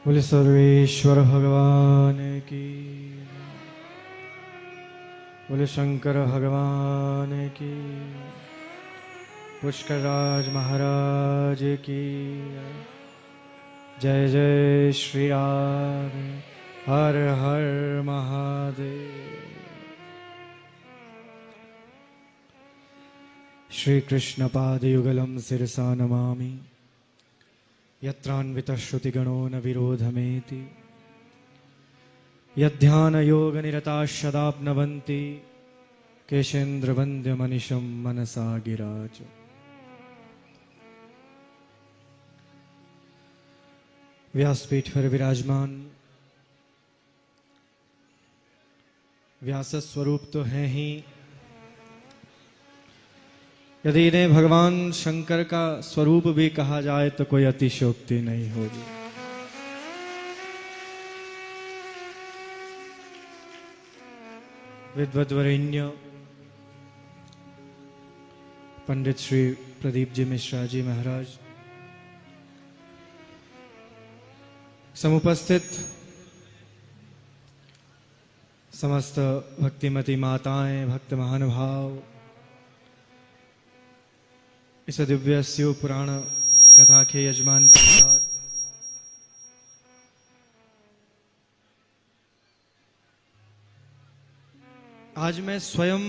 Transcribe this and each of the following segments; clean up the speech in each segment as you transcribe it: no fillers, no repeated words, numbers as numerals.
बोले सर्वेश्वर भगवान की, बोले शंकर भगवान की, पुष्करराज महाराज की जय। जय श्री राम, हर हर महादेव। श्री कृष्ण पादयुगलं शिरसा नमामि, यत्रान्वितः श्रुतिगणो न विरोधमेति, यद्ध्यानयोगनिरताः सदाप्नवन्ति, केशेन्द्रवन्द्यमनिशं मनसा गिराज। व्यासपीठ पर विराजमान व्यास स्वरूप तो हैं ही, यदि इन्हें भगवान शंकर का स्वरूप भी कहा जाए तो कोई अतिशयोक्ति नहीं होगी। विद्वद्वरेण्य पंडित श्री प्रदीप जी मिश्रा जी महाराज, समुपस्थित समस्त भक्तिमती माताएं, भक्त महानुभाव, इस दिव्य शिव पुराण कथा के यजमान परिवार, आज मैं स्वयं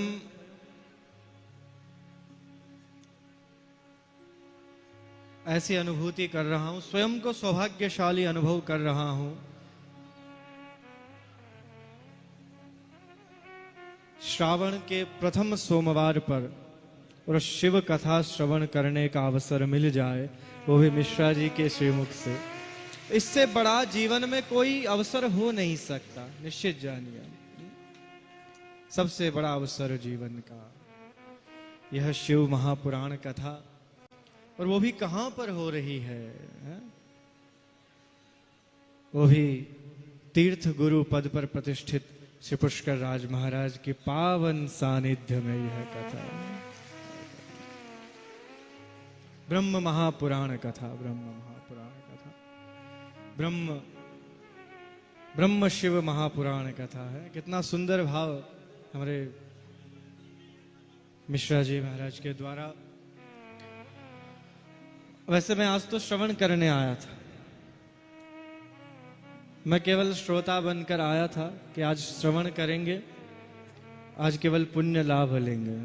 ऐसी अनुभूति कर रहा हूं, स्वयं को सौभाग्यशाली अनुभव कर रहा हूं। श्रावण के प्रथम सोमवार पर और शिव कथा श्रवण करने का अवसर मिल जाए, वो भी मिश्रा जी के श्रीमुख से। इससे बड़ा जीवन में कोई अवसर हो नहीं सकता, निश्चित जानिए। सबसे बड़ा अवसर जीवन का यह शिव महापुराण कथा, और वो भी कहां पर हो रही है? वो भी तीर्थ गुरु पद पर प्रतिष्ठित श्री पुष्कर राज महाराज के पावन सानिध्य में यह कथा, ब्रह्म महापुराण कथा, ब्रह्म महापुराण कथा, ब्रह्म शिव महापुराण कथा है। कितना सुंदर भाव हमारे मिश्रा जी महाराज के द्वारा। वैसे मैं आज तो श्रवण करने आया था, मैं केवल श्रोता बनकर आया था कि आज श्रवण करेंगे, आज केवल पुण्य लाभ लेंगे।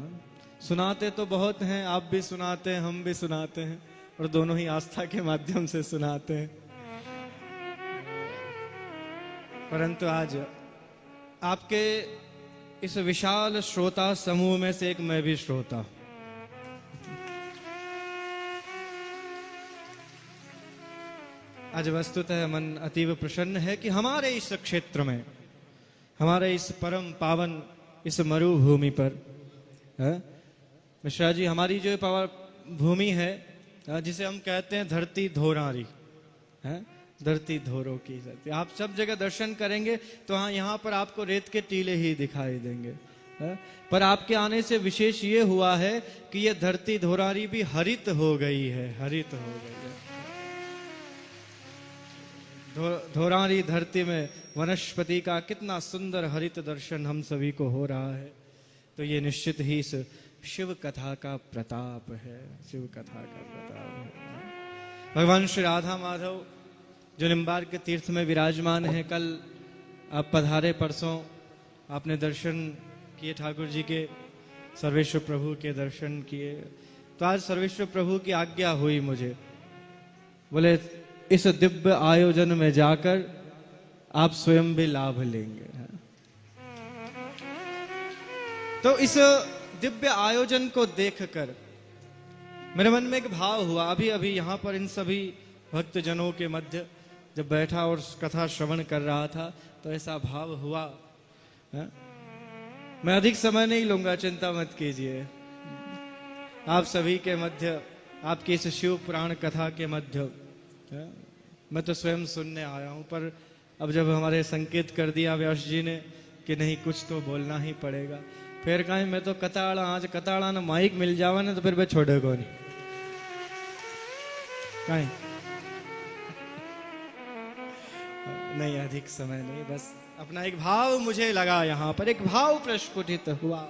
सुनाते तो बहुत हैं, आप भी सुनाते हैं, हम भी सुनाते हैं, और दोनों ही आस्था के माध्यम से सुनाते हैं। परंतु आज आपके इस विशाल श्रोता समूह में से एक मैं भी श्रोता हूं। आज वस्तुतः मन अतीव प्रसन्न है कि हमारे इस क्षेत्र में, हमारे इस परम पावन इस मरुभूमि पर, मिश्रा जी, हमारी जो भूमि है जिसे हम कहते हैं धरती धोरारी, धरती धोरों की धरती। आप सब जगह दर्शन करेंगे तो हाँ, यहाँ पर आपको रेत के टीले ही दिखाई देंगे, पर आपके आने से विशेष ये हुआ है कि ये धरती धोरारी भी हरित हो गई है, हरित हो गई है। धोरारी धरती में वनस्पति का कितना सुंदर हरित दर्शन हम सभी को हो रहा है। तो ये निश्चित ही इस शिव कथा का प्रताप है, शिव कथा का प्रताप है। भगवान श्री राधा माधव जो निम्बार्क के तीर्थ में विराजमान है, कल आप पधारे, परसों आपने दर्शन किए ठाकुर जी के, सर्वेश्वर प्रभु के दर्शन किए। तो आज सर्वेश्वर प्रभु की आज्ञा हुई मुझे, बोले इस दिव्य आयोजन में जाकर आप स्वयं भी लाभ लेंगे। तो इस दिव्य आयोजन को देखकर मेरे मन में एक भाव हुआ। अभी अभी यहाँ पर इन सभी भक्तजनों के मध्य जब बैठा और कथा श्रवण कर रहा था तो ऐसा भाव हुआ। मैं अधिक समय नहीं लूंगा, चिंता मत कीजिए। आप सभी के मध्य, आपकी इस शिव पुराण कथा के मध्य मैं तो स्वयं सुनने आया हूं, पर अब जब हमारे संकेत कर दिया व्यास जी ने कि नहीं, कुछ तो बोलना ही पड़ेगा, फिर कहीं मैं तो कताड़ा, आज कताड़ा ना माइक मिल जावा ना तो फिर मैं छोड़े को नहीं कहीं। नहीं, अधिक समय नहीं, बस अपना एक भाव मुझे लगा, यहां पर एक भाव प्रस्फुटित हुआ।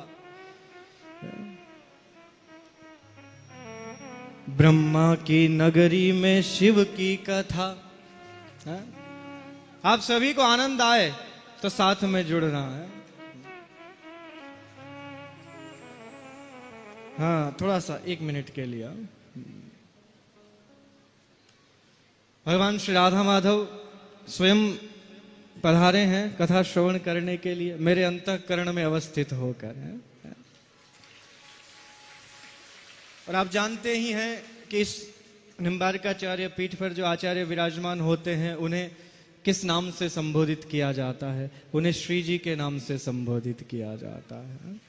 ब्रह्मा की नगरी में शिव की कथा। आप सभी को आनंद आए तो साथ में जुड़ना है। हाँ, थोड़ा सा 1 मिनट के लिए। भगवान श्री राधा माधव स्वयं पधारे हैं कथा श्रवण करने के लिए, मेरे अंतःकरण में अवस्थित होकर है। और आप जानते ही हैं कि इस निम्बार्काचार्य पीठ पर जो आचार्य विराजमान होते हैं, उन्हें किस नाम से संबोधित किया जाता है? उन्हें श्री जी के नाम से संबोधित किया जाता है।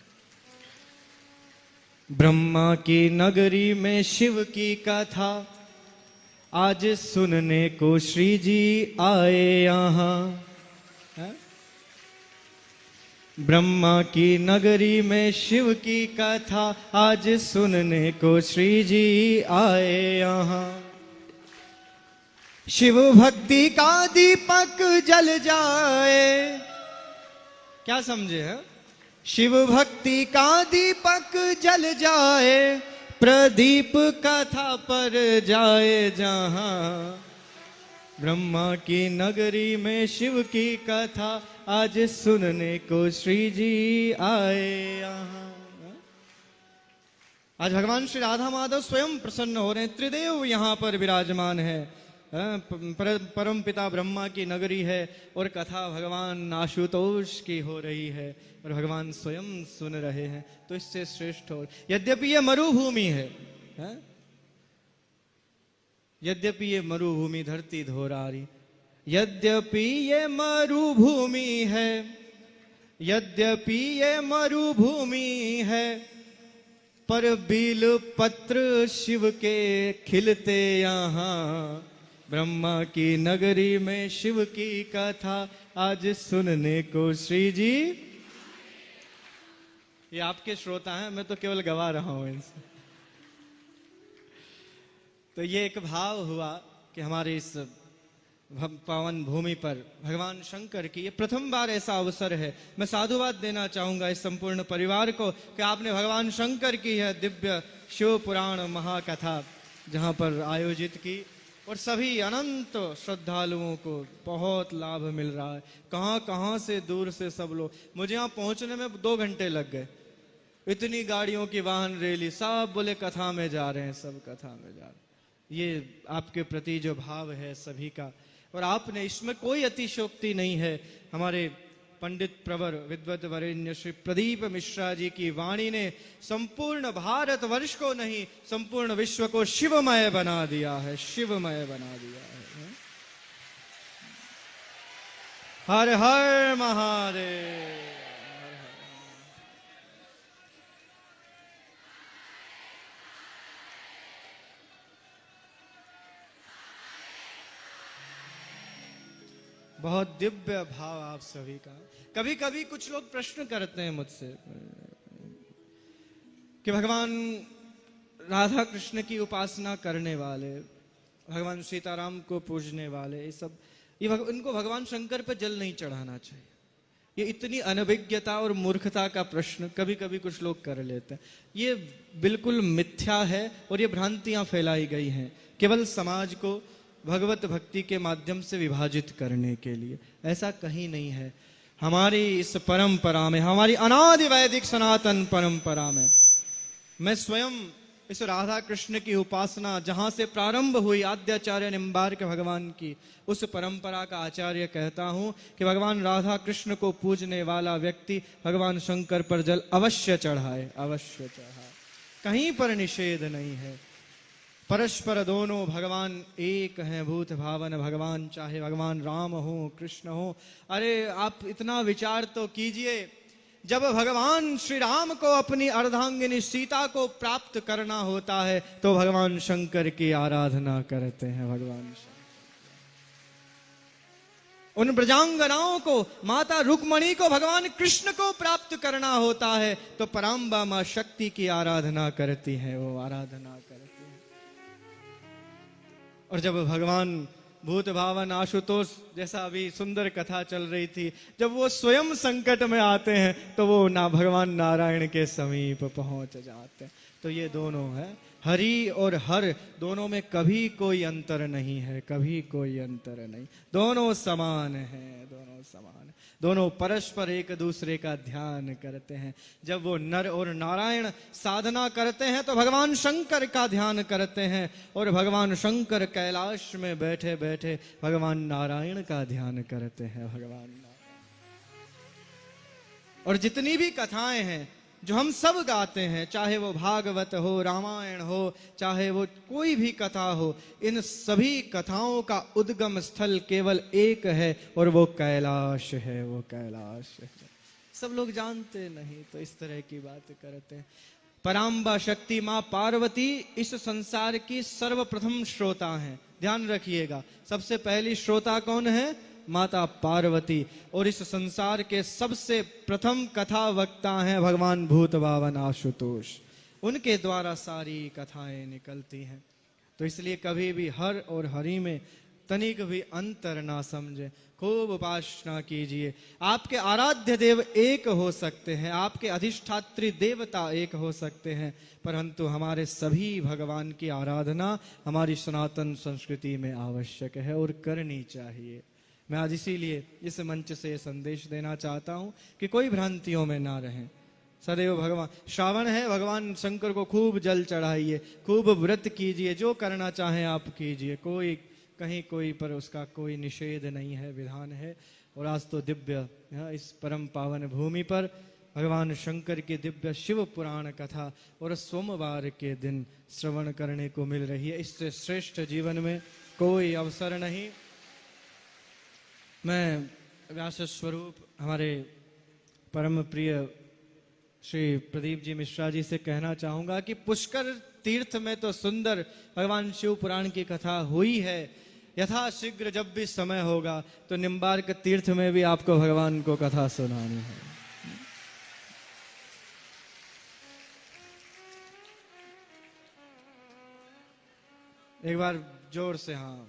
ब्रह्मा की नगरी में शिव की कथा, आज सुनने को श्री जी आए यहाँ। ब्रह्मा की नगरी में शिव की कथा, आज सुनने को श्री जी आए यहाँ। शिव भक्ति का दीपक जल जाए। क्या समझे है? शिव भक्ति का दीपक जल जाए, प्रदीप कथा पर जाए जहां। ब्रह्मा की नगरी में शिव की कथा, आज सुनने को श्री जी आए यहाँ। आज भगवान श्री राधा माधव स्वयं प्रसन्न हो रहे हैं। त्रिदेव यहाँ पर विराजमान है। परम पिता ब्रह्मा की नगरी है और कथा भगवान आशुतोष की हो रही है और भगवान स्वयं सुन रहे हैं, तो इससे श्रेष्ठ और यद्यपि ये मरुभूमि है, यद्यपि ये मरुभूमि धरती धोरारी, यद्यपि ये मरुभूमि है, यद्यपि ये मरुभूमि है, पर बील पत्र शिव के खिलते यहाँ। ब्रह्मा की नगरी में शिव की कथा, आज सुनने को श्री जी। ये आपके श्रोता हैं, मैं तो केवल गवा रहा हूं इनसे। तो ये एक भाव हुआ कि हमारे इस पावन भूमि पर भगवान शंकर की ये प्रथम बार ऐसा अवसर है। मैं साधुवाद देना चाहूंगा इस संपूर्ण परिवार को कि आपने भगवान शंकर की यह दिव्य शिव पुराण महाकथा जहां पर आयोजित की और सभी अनंत श्रद्धालुओं को बहुत लाभ मिल रहा है। कहां कहां से दूर से सब लोग, मुझे यहां पहुंचने में 2 घंटे लग गए। इतनी गाड़ियों की वाहन रैली, सब बोले कथा में जा रहे हैं, सब कथा में जा रहे हैं। ये आपके प्रति जो भाव है सभी का, और आपने इसमें कोई अतिशयोक्ति नहीं है। हमारे पंडित प्रवर विद्वत वरेण्य श्री प्रदीप मिश्रा जी की वाणी ने संपूर्ण भारत वर्ष को नहीं, संपूर्ण विश्व को शिवमय बना दिया है, शिवमय बना दिया है। हर हर महादेव। बहुत दिव्य भाव आप सभी का। कभी कभी कुछ लोग प्रश्न करते हैं मुझसे कि भगवान राधा कृष्ण की उपासना करने वाले, भगवान सीताराम को पूजने वाले, ये सब इनको भगवान शंकर पर जल नहीं चढ़ाना चाहिए। ये इतनी अनभिज्ञता और मूर्खता का प्रश्न कभी कभी कुछ लोग कर लेते हैं। ये बिल्कुल मिथ्या है और ये भ्रांतियां फैलाई गई हैं केवल समाज को भगवत भक्ति के माध्यम से विभाजित करने के लिए। ऐसा कहीं नहीं है। हमारी इस परंपरा में, हमारी अनादि वैदिक सनातन परंपरा में, मैं स्वयं इस राधा कृष्ण की उपासना जहां से प्रारंभ हुई आद्याचार्य निम्बार्क भगवान की, उस परंपरा का आचार्य कहता हूं कि भगवान राधा कृष्ण को पूजने वाला व्यक्ति भगवान शंकर पर जल अवश्य चढ़ाए, अवश्य चढ़ाए। कहीं पर निषेध नहीं है। परस्पर दोनों भगवान एक हैं, भूत भावन भगवान, चाहे भगवान राम हो कृष्ण हो। अरे आप इतना विचार तो कीजिए, जब भगवान श्री राम को अपनी अर्धांगिनी सीता को प्राप्त करना होता है तो भगवान शंकर की आराधना करते हैं। भगवान उन ब्रजांगनाओं को, माता रुक्मणी को भगवान कृष्ण को प्राप्त करना होता है तो पराम्बा मां शक्ति की आराधना करती है, वो आराधना करती है। और जब भगवान भूत भावन आशुतोष, जैसा अभी सुंदर कथा चल रही थी, जब वो स्वयं संकट में आते हैं तो वो ना भगवान नारायण के समीप पहुंच जाते हैं। तो ये दोनों है, हरि और हर, दोनों में कभी कोई अंतर नहीं है, कभी कोई अंतर नहीं, दोनों समान हैं, दोनों समान, दोनों परस्पर एक दूसरे का ध्यान करते हैं। जब वो नर और नारायण साधना करते हैं तो भगवान शंकर का ध्यान करते हैं, और भगवान शंकर कैलाश में बैठे बैठे भगवान नारायण का ध्यान करते हैं, भगवान नारायण। और जितनी भी कथाएं हैं जो हम सब गाते हैं, चाहे वो भागवत हो, रामायण हो, चाहे वो कोई भी कथा हो, इन सभी कथाओं का उद्गम स्थल केवल एक है, और वो कैलाश है, वो कैलाश है। सब लोग जानते नहीं तो इस तरह की बात करते हैं। पराम्बा शक्ति मां पार्वती इस संसार की सर्वप्रथम श्रोता हैं, ध्यान रखिएगा। सबसे पहली श्रोता कौन है? माता पार्वती। और इस संसार के सबसे प्रथम कथा वक्ता हैं भगवान भूत भावन आशुतोष, उनके द्वारा सारी कथाएं निकलती हैं। तो इसलिए कभी भी हर और हरि में तनिक भी अंतर ना समझे, खूब उपासना कीजिए। आपके आराध्य देव एक हो सकते हैं, आपके अधिष्ठात्री देवता एक हो सकते हैं, परंतु हमारे सभी भगवान की आराधना हमारी सनातन संस्कृति में आवश्यक है और करनी चाहिए। मैं आज इसीलिए इस मंच से संदेश देना चाहता हूं कि कोई भ्रांतियों में ना रहें। सदैव भगवान, श्रावण है, भगवान शंकर को खूब जल चढ़ाइए, खूब व्रत कीजिए, जो करना चाहें आप कीजिए, कोई कहीं कोई पर उसका कोई निषेध नहीं है, विधान है। और आज तो दिव्य इस परम पावन भूमि पर भगवान शंकर की दिव्य शिव पुराण कथा और सोमवार के दिन श्रवण करने को मिल रही है। इससे श्रेष्ठ जीवन में कोई अवसर नहीं। मैं व्यास स्वरूप हमारे परम प्रिय श्री प्रदीप जी मिश्रा जी से कहना चाहूंगा कि पुष्कर तीर्थ में तो सुंदर भगवान शिव पुराण की कथा हुई है, यथाशीघ्र जब भी समय होगा तो निम्बार्क तीर्थ में भी आपको भगवान को कथा सुनानी है। एक बार जोर से हाँ,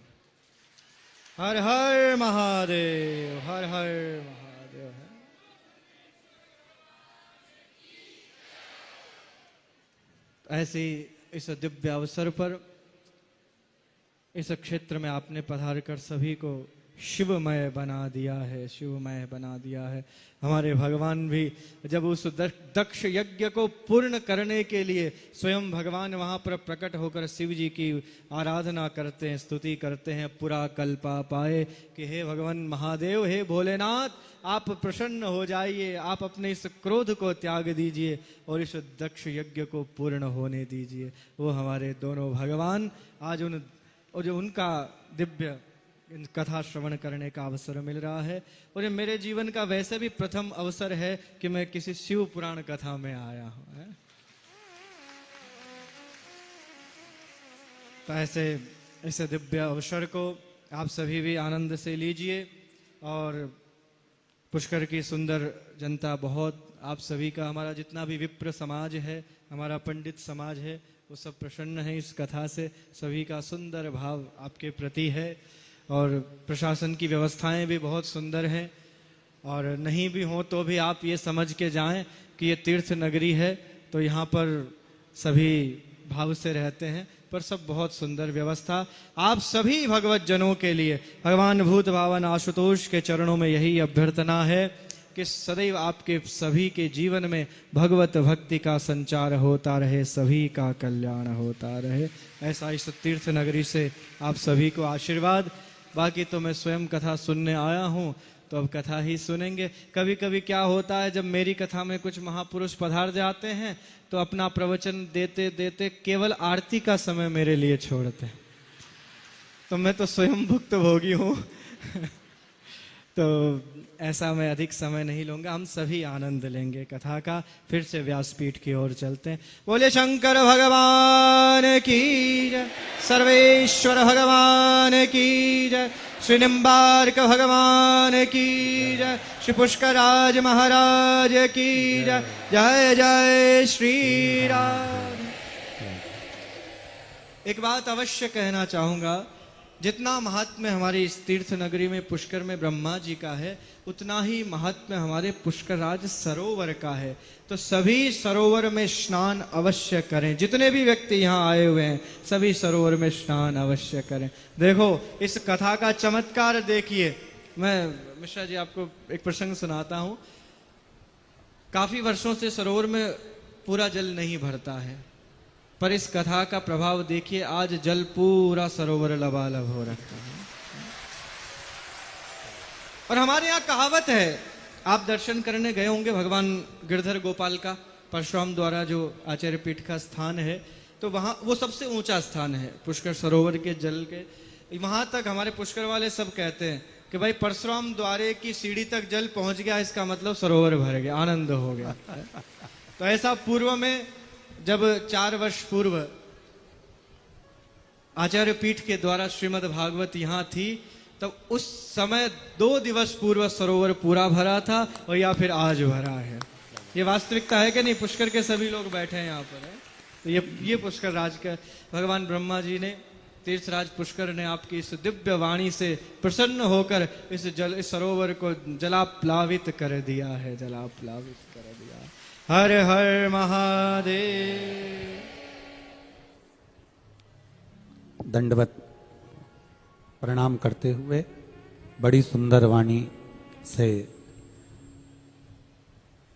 हर हर महादेव, हर हर महादेव है। ऐसी इस दिव्य अवसर पर इस क्षेत्र में आपने पधार कर सभी को शिवमय बना दिया है, शिवमय बना दिया है। हमारे भगवान भी जब उस दक्ष यज्ञ को पूर्ण करने के लिए स्वयं भगवान वहां पर प्रकट होकर शिव जी की आराधना करते हैं, स्तुति करते हैं, पूरा कल्पा पाए कि हे भगवान महादेव, हे भोलेनाथ, आप प्रसन्न हो जाइए, आप अपने इस क्रोध को त्याग दीजिए और इस दक्ष यज्ञ को पूर्ण होने दीजिए। वो हमारे दोनों भगवान आज जो उनका दिव्य कथा श्रवण करने का अवसर मिल रहा है। और ये मेरे जीवन का वैसे भी प्रथम अवसर है कि मैं किसी शिव पुराण कथा में आया हूं। तो ऐसे इस दिव्य अवसर को आप सभी भी आनंद से लीजिए। और पुष्कर की सुंदर जनता बहुत, आप सभी का, हमारा जितना भी विप्र समाज है, हमारा पंडित समाज है, वो सब प्रसन्न है इस कथा से। सभी का सुंदर भाव आपके प्रति है और प्रशासन की व्यवस्थाएं भी बहुत सुंदर हैं। और नहीं भी हो तो भी आप ये समझ के जाएं कि ये तीर्थ नगरी है, तो यहाँ पर सभी भाव से रहते हैं, पर सब बहुत सुंदर व्यवस्था। आप सभी भगवत जनों के लिए भगवान भूत भावन आशुतोष के चरणों में यही अभ्यर्थना है कि सदैव आपके सभी के जीवन में भगवत भक्ति का संचार होता रहे, सभी का कल्याण होता रहे। ऐसा इस तीर्थ नगरी से आप सभी को आशीर्वाद। बाकी तो मैं स्वयं कथा सुनने आया हूँ, तो अब कथा ही सुनेंगे। कभी कभी क्या होता है, जब मेरी कथा में कुछ महापुरुष पधार जाते हैं तो अपना प्रवचन देते देते केवल आरती का समय मेरे लिए छोड़ते हैं, तो मैं तो स्वयं भुक्त भोगी हूँ। तो ऐसा मैं अधिक समय नहीं लूंगा, हम सभी आनंद लेंगे कथा का। फिर से व्यासपीठ की ओर चलते हैं। बोले शंकर भगवान की जय, सर्वेश्वर भगवान की जय, श्री निम्बार्क भगवान की जय, श्री पुष्कराज महाराज की जय। जय जय श्री राम। एक बात अवश्य कहना चाहूंगा जितना महात्म्य हमारी इस तीर्थ नगरी में पुष्कर में ब्रह्मा जी का है, उतना ही महात्म्य हमारे पुष्करराज सरोवर का है। तो सभी सरोवर में स्नान अवश्य करें। जितने भी व्यक्ति यहाँ आए हुए हैं सभी सरोवर में स्नान अवश्य करें। देखो इस कथा का चमत्कार देखिए। मैं मिश्रा जी आपको एक प्रसंग सुनाता हूं। काफी वर्षों से सरोवर में पूरा जल नहीं भरता है, पर इस कथा का प्रभाव देखिए, आज जल पूरा सरोवर लबालब हो रखा है। और हमारे यहाँ कहावत है, आप दर्शन करने गए होंगे भगवान गिरधर गोपाल का परशुराम द्वारा जो आचार्य पीठ का स्थान है, तो वहां वो सबसे ऊंचा स्थान है पुष्कर सरोवर के जल के। वहां तक हमारे पुष्कर वाले सब कहते हैं कि भाई परशुराम द्वारे की सीढ़ी तक जल पहुंच गया, इसका मतलब सरोवर भर गया, आनंद हो गया। तो ऐसा पूर्व में जब 4 वर्ष पूर्व आचार्य पीठ के द्वारा श्रीमद् भागवत यहाँ थी, तब उस समय 2 दिवस पूर्व सरोवर पूरा भरा था, और या फिर आज भरा है। ये वास्तविकता है कि नहीं? पुष्कर के सभी लोग बैठे हैं यहाँ पर है। तो ये पुष्कर राज का भगवान ब्रह्मा जी ने, तीर्थराज पुष्कर ने आपकी इस दिव्य वाणी से प्रसन्न होकर इस सरोवर को जलाप्लावित कर दिया है, जलाप्लावित कर दिया। हर हर महादेव। दंडवत प्रणाम करते हुए बड़ी सुंदर वाणी से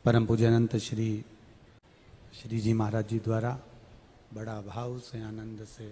परम पूज्य अनंत श्री जी महाराज जी द्वारा बड़ा भाव से, आनंद से